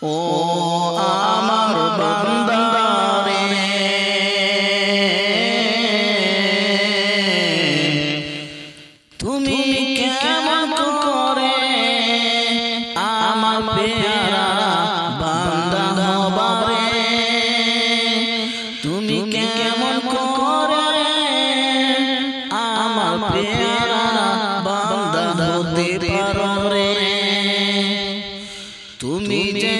ও আমার বান্দা রে, তুমি কেমন করে আমার পেয়ারা বান্দা হবা রে, তুমি কেমন করে আমার পেয়ারা বান্দা হতে পারো রে। তুমি যে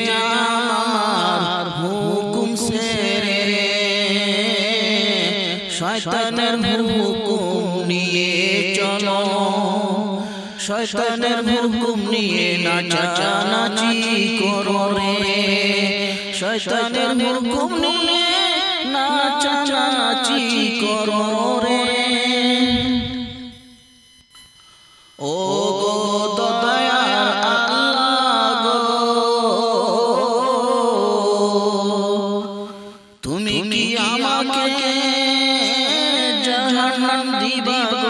আমার হুকুম ছেড়ে শয়তানের হুকুম নিয়ে চলো, শয়তানের হুকুম নিয়ে নাচানাচি করো রে, শয়তানের হুকুম নিয়ে নাচানাচি করো রে। ও গো দয়ার আল্লাহ গো, তুমি কি আমাকে জাহান্নাম দিবা গো?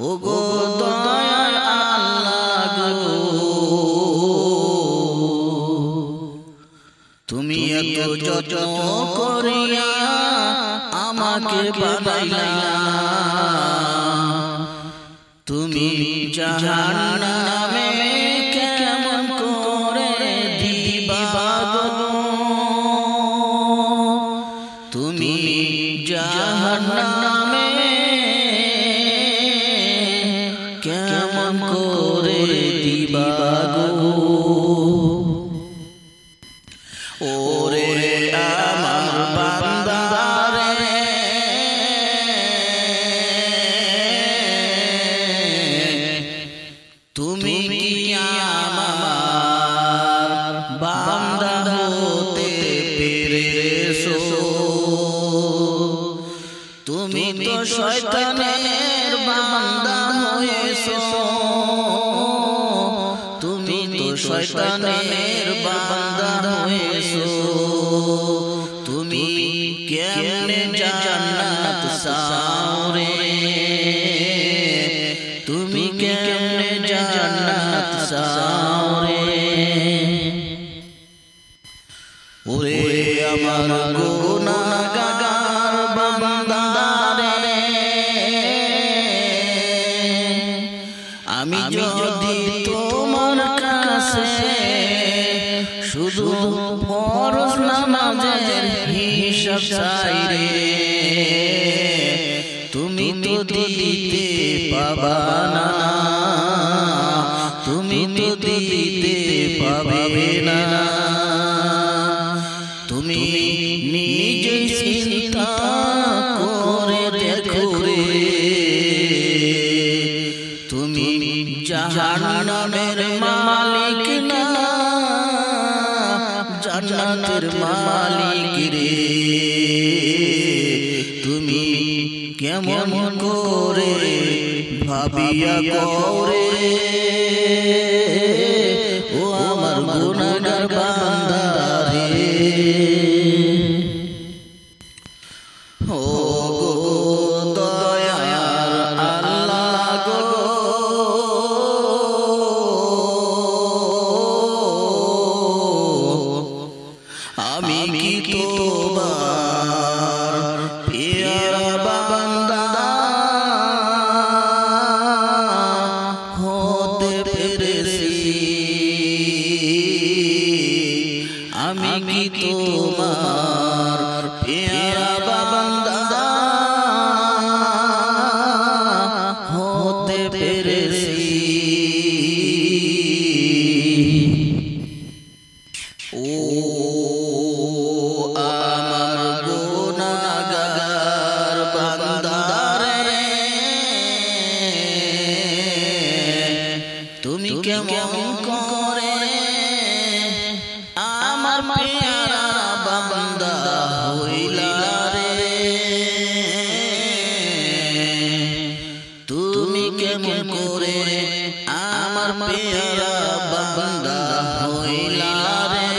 ও গো দয়ার আল্লাহ গো, তুমি এত যত্ন করিয়া আমাকে বানাইলা, তুমি জাহান্নামে কেমন করে দিবা গো? তুমি জাহান্নামে কেমন করে দিবা গো? ওরে আমার বান্দা রে, তুমি কি আমার বান্দা হতে পেরেছো? তুমি তো শয়তানের বান্দা হয়েছো, তুমি তো শয়তানের বান্দা হয়েছো। তুমি কেমনে জান্নাত চাও রে, তুমি কেমনে জান্নাত চাও রে? ওরে আমার গুনাহগার বান্দা রে, আমি যদি তোমার কাছে শুধু ফরজ নামাজের হিসাব চাই রে, তুমি তো দিতে পাবা না, তুমি তো দিতে পাবে না। তুমি নিজে চিন্তা করে দেখো রে, তুমি জাহান্নামের মালিক না জান্নাতের মালিক রে। তুমি কেমন করে ভাবিয়া করে ও আমার গুনাহগার বান্দা রে। ও গো দয়ার আল্লাহ গো, আমি কি তোমার পেয়ারা বান্দা হতে পেরেছি? আমি কি তোমার পেয়ারা বান্দা হতে পেরেছি? ও আমার গুনাহগার বান্দা রে, তুমি কেমন করে আমার পেয়ারা বান্দা হইলা রে, তুমি কেমন করে আমার পেয়ারা বান্দা হইলা রে।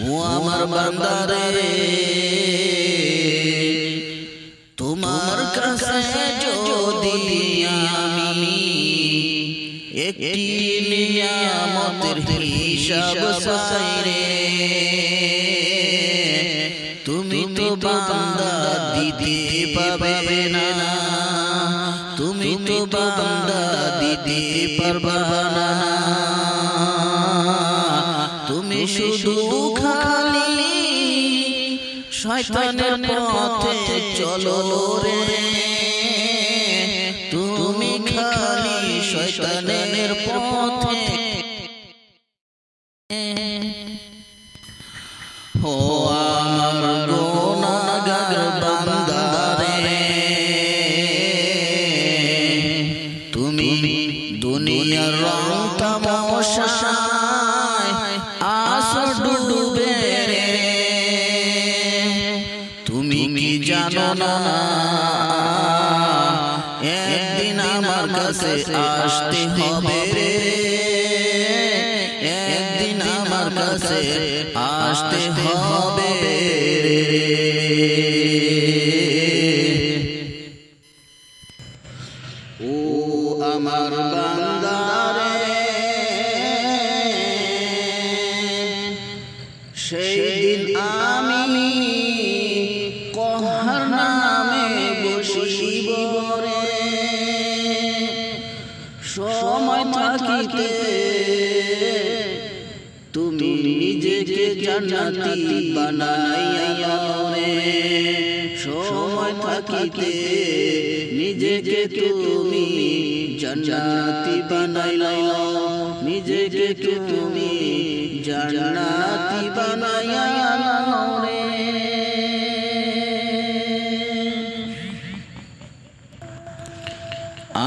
ও আমার বান্দা রে, তোমার কাছে যদি আমি একটি নিয়ামতের হিসাব চাই রে, তুমি তো বান্দা দিতে পারবে না, তুমি তো বান্দা দিতে পারবে না, তুমি শুধু খালি শয়তানের পথে চলো রে, তুমি খালি শয়তানের পথে। ও আমার গুনাহগার বান্দা রে, তুমি দুনিয়ার রং তামাশায় আসো ডুবে রে, তুমি কি জানো না একদিন আমার কাছে আসতে হবে রে, একদিন আমার কাছে আসতে হবে রে। ও আমার বান্দা রে, সেই দিন আমি কহার নামে বসিব রে, সময় থাকিতে তুমি নিজেকে জান্নাতি বানাইয়া রে, সময় থাকিতে নিজেকে তুমি জান্নাতি বানাইয়া, নিজেকে তুমি জান্নাতি বানাইয়া রে।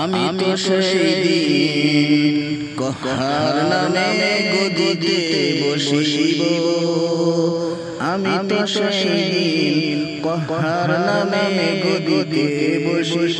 আমি তো সেই দিন কহার নামে গদিতে বসিব, আমি তো সেই দিন কহার নামে গদিতে বসিব।